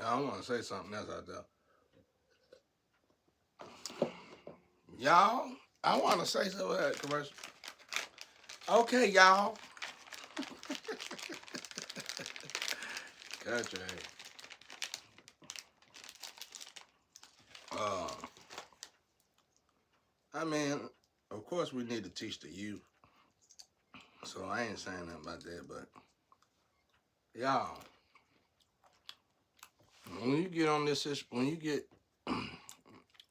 I want to say something else out there. Y'all, I want to say something about that commercial. Okay, y'all. Gotcha. Uh, I mean, of course we need to teach the youth. So I ain't saying nothing about that, but y'all, when you get on this, when you get,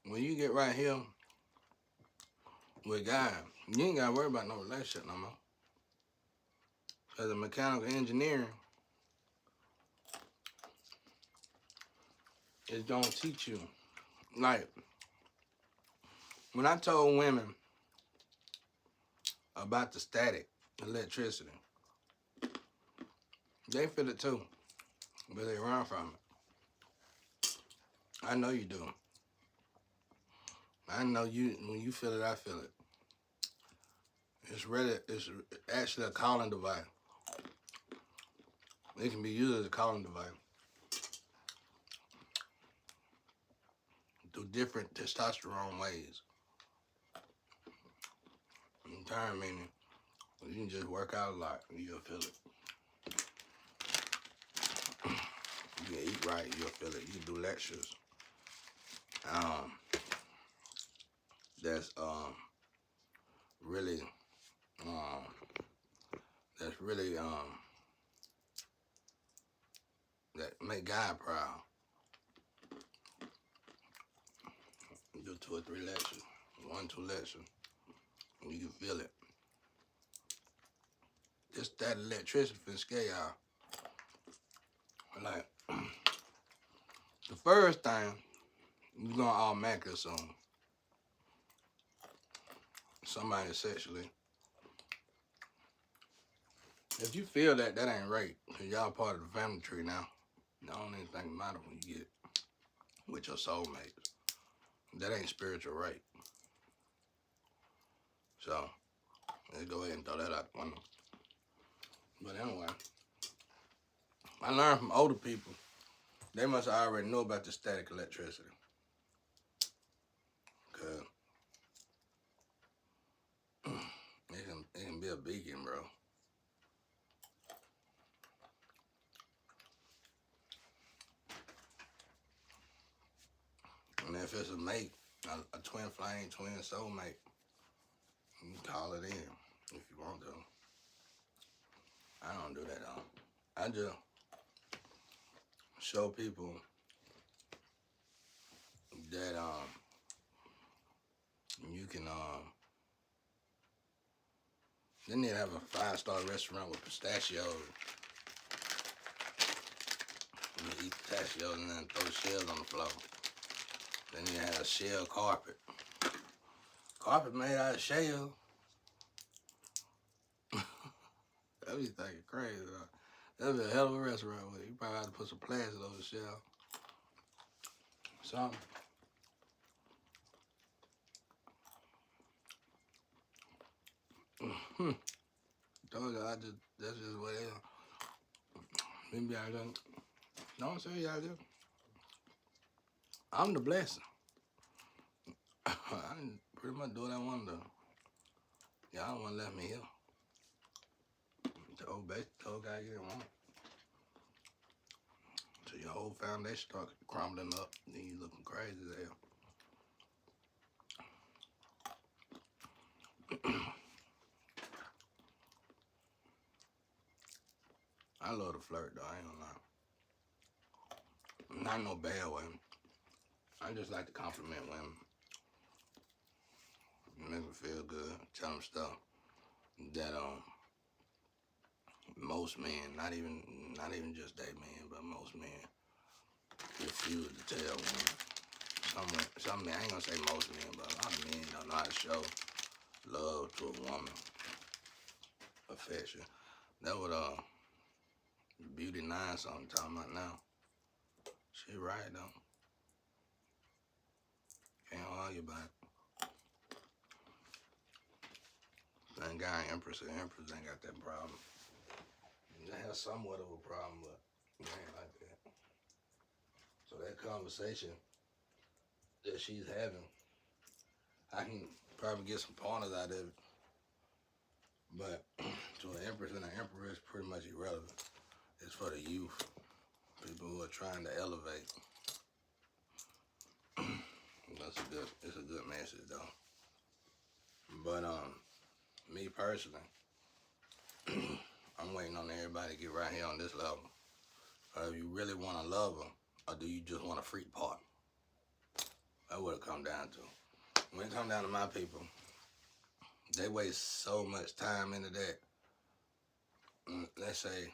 when you get right here with God, you ain't gotta worry about no relationship no more. As a mechanical engineer, it's gonna teach you. Like when I told women about the static electricity, they feel it too, but they run from it. I know you do. I know you. When you feel it, I feel it. It's actually a calling device. It can be used as a calling device through different testosterone ways. In turn, meaning you can just work out a lot and you'll feel it. You can eat right, you'll feel it. You can do lectures. That's really um that's really that make God proud. Do 2 or 3 lectures, 1, 2 lectures, and you can feel it. Just that electricity can scare y'all. Like the first time you're gonna automatically assume somebody sexually. If you feel that, that ain't right, cause y'all part of the family tree now. The only thing matter when you get with your soulmates. That ain't spiritual right. So let's go ahead and throw that out the window. But anyway, I learned from older people. They must already know about the static electricity. Cause it can be a beacon, bro. And if it's a mate, a twin flame, twin soulmate, you can call it in if you want to. I don't do that though. I just show people that you can they need to have a 5-star restaurant with pistachios. You eat pistachios and then throw shells on the floor. Then you have a shell carpet. Carpet made out of shell. That be thinking crazy. That'd be a hell of a restaurant with it. You probably have to put some plastic over the shell. Something. Told you, that's just what it is. Maybe I don't. Don't say y'all do. I'm the blessing. I didn't pretty much do what I wanted to. Y'all don't want to let me here. Told guy you didn't want. So your whole foundation start crumbling up. Then you looking crazy as hell. I love to flirt though, I ain't gonna lie. Not no bad way. I just like to compliment women. Make them feel good. Tell them stuff that most men, not even just they men, but most men refuse to tell women. Some men, I ain't gonna say most men, but a lot of men don't know how to show love to a woman, affection. That what Beauty 9 something talking about now. She right though. Can't argue about it. Thank God Empress ain't got that problem. They have somewhat of a problem, but it ain't like that. conversation that she's having, I can probably get some pointers out of it. But to an empress and an emperor, it's pretty much irrelevant. It's for the youth, people who are trying to elevate. It's a good message though. But me personally, I'm waiting on everybody to get right here on this level. If you really want to love them, or do you just want a freak part? That's what it come down to. When it come down to my people, they waste so much time into that. Let's say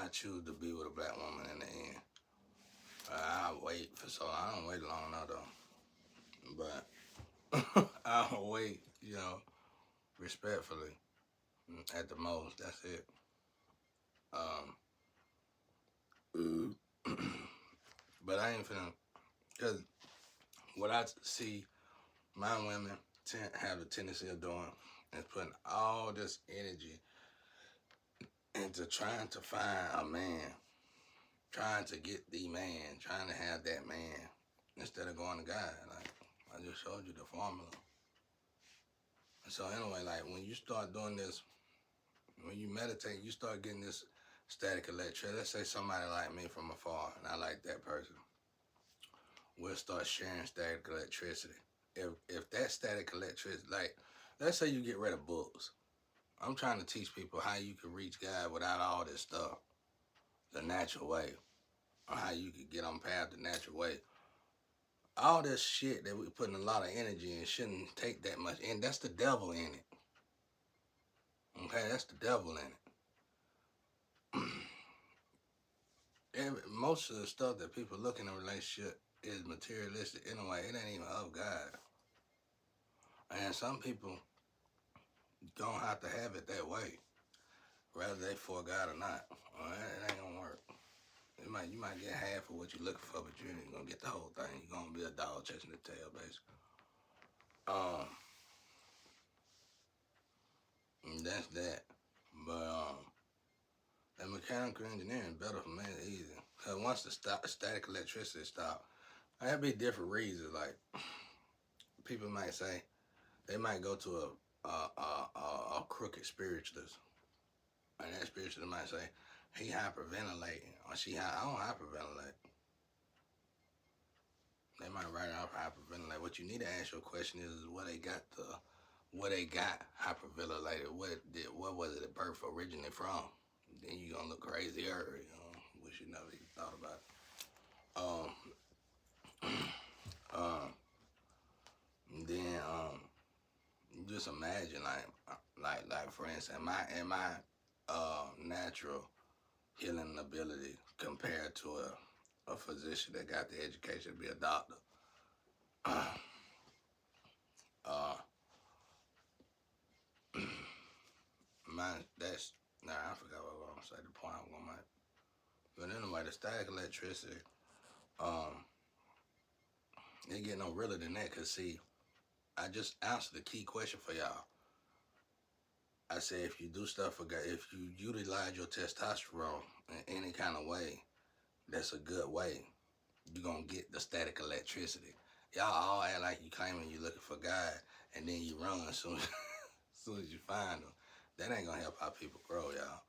I choose to be with a black woman in the end. I'll wait for so long. I don't wait long enough though. But I'll wait, respectfully. At the most, that's it. But I ain't finna, because what I see my women have a tendency of doing is putting all this energy into trying to find a man, trying to get the man, trying to have that man, instead of going to God. Like, I just showed you the formula. So anyway, like, when you start doing this, when you meditate, you start getting this static electricity. Let's say somebody like me from afar, and I like that person. We'll start sharing static electricity. If that static electricity, like, let's say you get rid of books. I'm trying to teach people how you can reach God without all this stuff, the natural way, or how you can get on path the natural way. All this shit that we're putting a lot of energy in shouldn't take that much, and that's the devil in it. Okay, that's the devil in it. Most of the stuff that people look in a relationship is materialistic anyway. It ain't even of God. And some people don't have to have it that way, whether they for God or not. It ain't gonna work. You might get half of what you're looking for, but you ain't gonna get the whole thing. You're gonna be a dog chasing the tail, basically. And that's that. But that mechanical engineering better for me, easy. Cause once the static electricity stop, that'd be different reasons. Like, people might say they might go to a crooked spiritualist, and that spiritualist might say he hyperventilating or I don't hyperventilate. They might write off hyperventilate. What you need to ask your question is where they got hyperventilated. What was it at birth originally from? Then you gonna look crazier. Wish you never even thought about it. Then just imagine like for instance, my natural healing ability compared to a physician that got the education to be a doctor. I forgot what I was gonna say. The point I'm gonna make. But anyway, the static electricity, it get no realer than that. Cause see, I just answered the key question for y'all. I said if you do stuff for God, if you utilize your testosterone in any kind of way, that's a good way. You're gonna get the static electricity. Y'all all act like you claiming you looking for God, and then you run as soon as you find them. That ain't gonna help our people grow, y'all.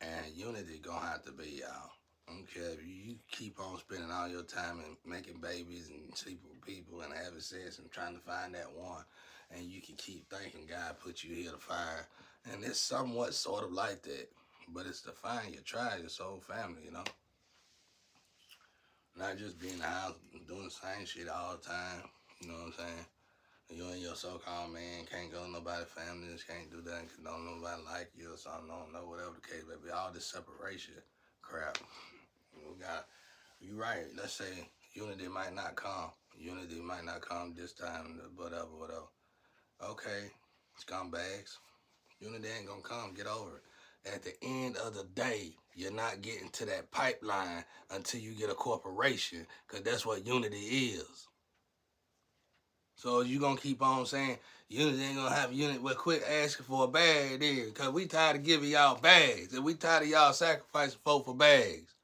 And unity gonna have to be, y'all. I don't care if you keep on spending all your time and making babies and sleeping with people and having sex and trying to find that one, and you can keep thinking God put you here to fire. And it's somewhat sort of like that, but it's to find your tribe, your soul family, Not just being in the house doing the same shit all the time, you know what I'm saying? You and your so-called man can't go to nobody's family, can't do that, cause don't nobody like you or something, don't know, whatever the case may be. All this separation crap. You right, let's say unity might not come. Unity might not come this time, whatever. Okay, scumbags. Unity ain't gonna come, get over it. At the end of the day, you're not getting to that pipeline until you get a corporation, because that's what unity is. So you gonna keep on saying unity ain't gonna have unity? Well, quit asking for a bag then, because we tired of giving y'all bags, and we tired of y'all sacrificing folk for bags.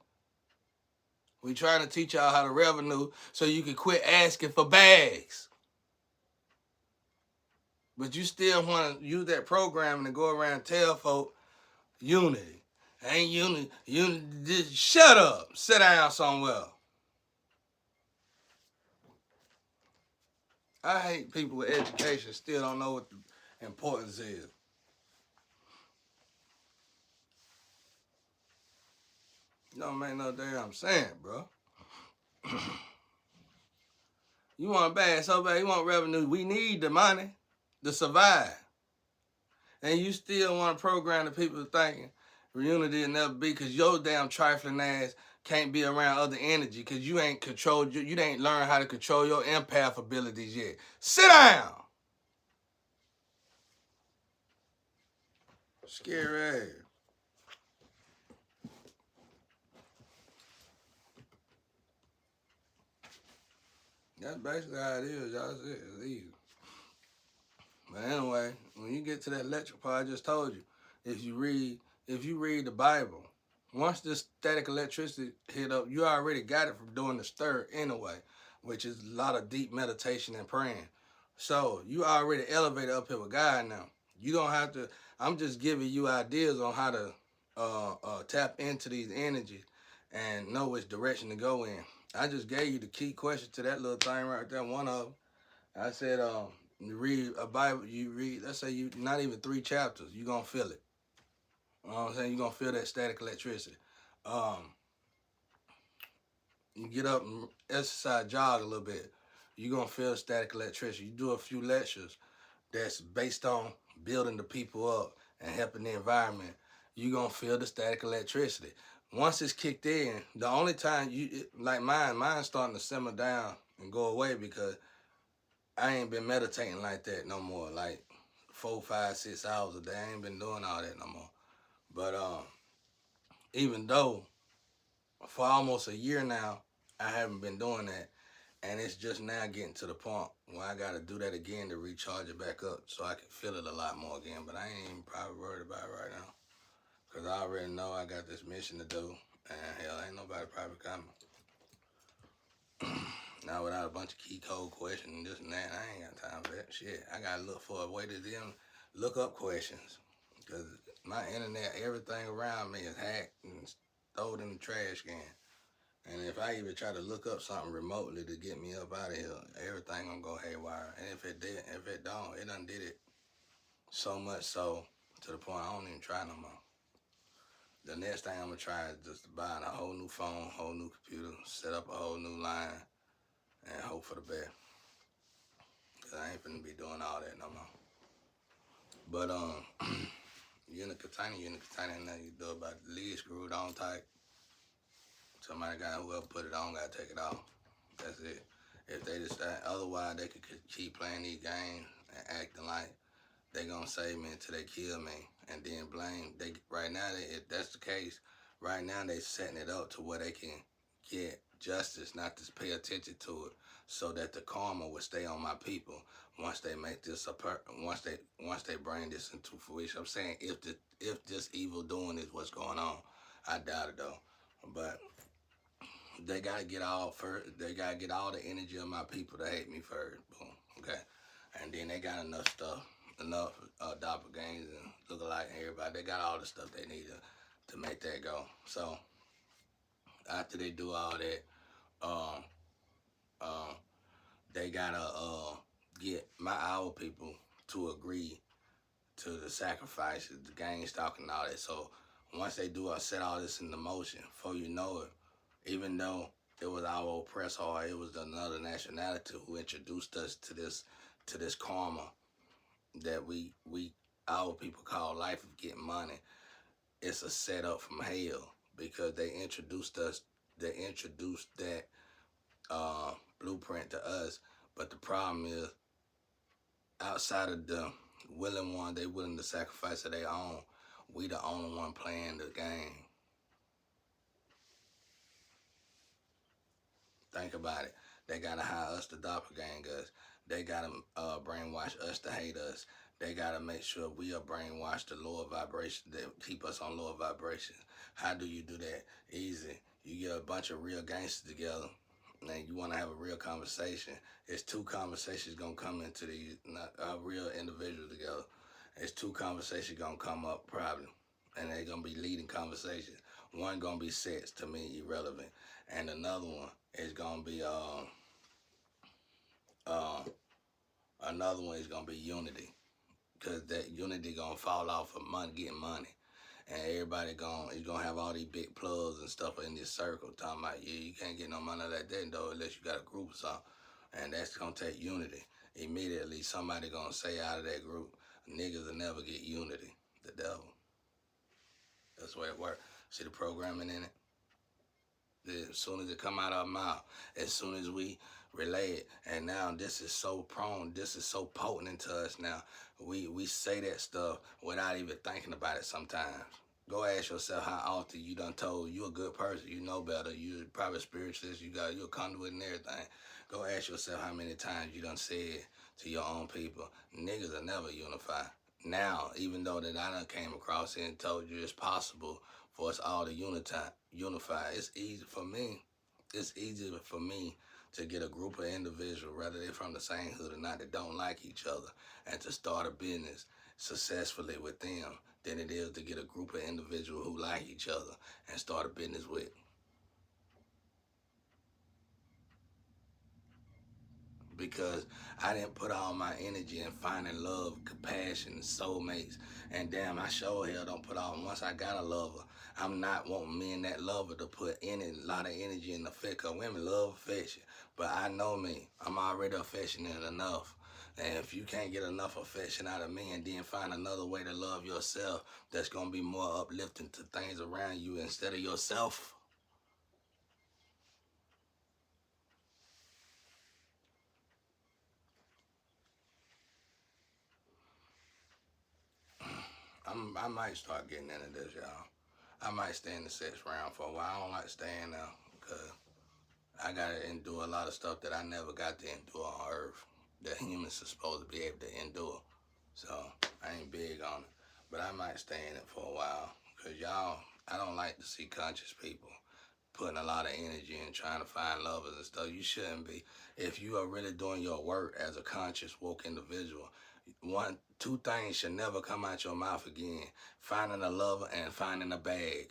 We trying to teach y'all how to revenue so you can quit asking for bags. But you still want to use that programming to go around and tell folk unity. Ain't unity. Unity. Just shut up. Sit down somewhere. I hate people with education still don't know what the importance is. Don't make no damn sense, bro. You want a bag so bad, you want revenue. We need the money to survive. And you still want to program the people thinking unity will never be because your damn trifling ass can't be around other energy because you ain't controlled, you ain't learned how to control your empath abilities yet. Sit down. Scary ass. That's basically how it is, y'all. It's easy. But anyway, when you get to that electric part, I just told you, if you read the Bible, once this static electricity hit up, you already got it from doing the stir anyway, which is a lot of deep meditation and praying. So you already elevated up here with God now. You don't have to. I'm just giving you ideas on how to tap into these energies and know which direction to go in. I just gave you the key question to that little thing right there. One of them, I said, you read a Bible, you read, let's say you not even 3 chapters, you're gonna feel it. You know what I'm saying? You're gonna feel that static electricity. You get up and exercise, jog a little bit, you're gonna feel static electricity. You do a few lectures that's based on building the people up and helping the environment, you're gonna feel the static electricity. Once it's kicked in, the only time like mine's starting to simmer down and go away because I ain't been meditating like that no more. Like 4, 5, 6 hours a day. I ain't been doing all that no more. But even though for almost a year now, I haven't been doing that. And it's just now getting to the point where I got to do that again to recharge it back up so I can feel it a lot more again. But I ain't even probably worried about it right now. Because I already know I got this mission to do. And hell, ain't nobody probably coming. Now without a bunch of key code questions and this and that, I ain't got time for that shit. I gotta look for a way to them look up questions. Cause my internet, everything around me is hacked and thrown in the trash can. And if I even try to look up something remotely to get me up out of here, everything gonna go haywire. And if it don't, it done did it so much so to the point I don't even try no more. The next thing I'm gonna try is just buying a whole new phone, whole new computer, set up a whole new line, and hope for the best. Cause I ain't finna be doing all that no more. But unit container, now you do about the lead screwed on tight. Somebody whoever put it on gotta take it off. That's it. If they decide otherwise, they could keep playing these games and acting like they gonna save me until they kill me, and then blame. Right now, if that's the case, right now they setting it up to where they can get justice, not to pay attention to it, so that the karma will stay on my people once they make this once they bring this into fruition. I'm saying if this evil doing is what's going on, I doubt it though, but they gotta get all first. They gotta get all the energy of my people to hate me first. Boom. Okay, and then they got enough doppelgangers and look-alike and everybody. They got all the stuff they need to make that go. So after they do all that, um, um, they gotta get our people to agree to the sacrifices, the gang stalking, and all that. So once they do set all this into motion, before you know it, even though it was our oppressor or it was another nationality who introduced us to this karma that we our people call life of getting money. It's a setup from hell because they introduced that blueprint to us. But the problem is, outside of the willing one, they willing to sacrifice of their own. We the only one playing the game. Think about it. They gotta hire us to doppelgangers. They gotta brainwash us to hate us. They gotta make sure we are brainwashed to lower vibration. They keep us on lower vibration. How do you do that? Easy. You get a bunch of real gangsters together, and you want to have a real conversation. It's two conversations gonna come into the not a real individual together. It's two conversations gonna come up probably, and they're gonna be leading conversations. One gonna be sex to me irrelevant, and another one is gonna be uh another one is gonna be unity, because that unity gonna fall off of money, getting money, and everybody gonna have all these big plugs and stuff in this circle talking about, yeah, you can't get no money like that though unless you got a group or something, and that's gonna take unity. Immediately somebody gonna say out of that group, niggas will never get unity. The devil. That's the way it works. See the programming in it. As soon as it come out of our mouth, as soon as we relay it, and now this is so prone, this is so potent into us now. We say that stuff without even thinking about it sometimes. Go ask yourself how often you done told you a good person, you know better, you probably spiritualist, you a conduit and everything. Go ask yourself how many times you done said to your own people, niggas will never unify. Now, even though that I done came across it and told you it's possible for us all to unify. It's easy for me. It's easier for me to get a group of individuals, whether they're from the same hood or not, that don't like each other, and to start a business successfully with them than it is to get a group of individuals who like each other and start a business with. Because I didn't put all my energy in finding love, compassion, soulmates. And damn, I sure hell don't put all, once I got a lover, I'm not wanting me and that lover to put any lot of energy in the fit, because women love affection. But I know me, I'm already affectionate enough. And if you can't get enough affection out of me and then find another way to love yourself that's going to be more uplifting to things around you instead of yourself, I might start getting into this, y'all. I might stay in the sex round for a while. I don't like staying there because I gotta endure a lot of stuff that I never got to endure on Earth that humans are supposed to be able to endure. So I ain't big on it, but I might stay in it for a while because y'all, I don't like to see conscious people putting a lot of energy in trying to find lovers and stuff. You shouldn't be. If you are really doing your work as a conscious, woke individual, two things should never come out your mouth again: finding a lover and finding a bag.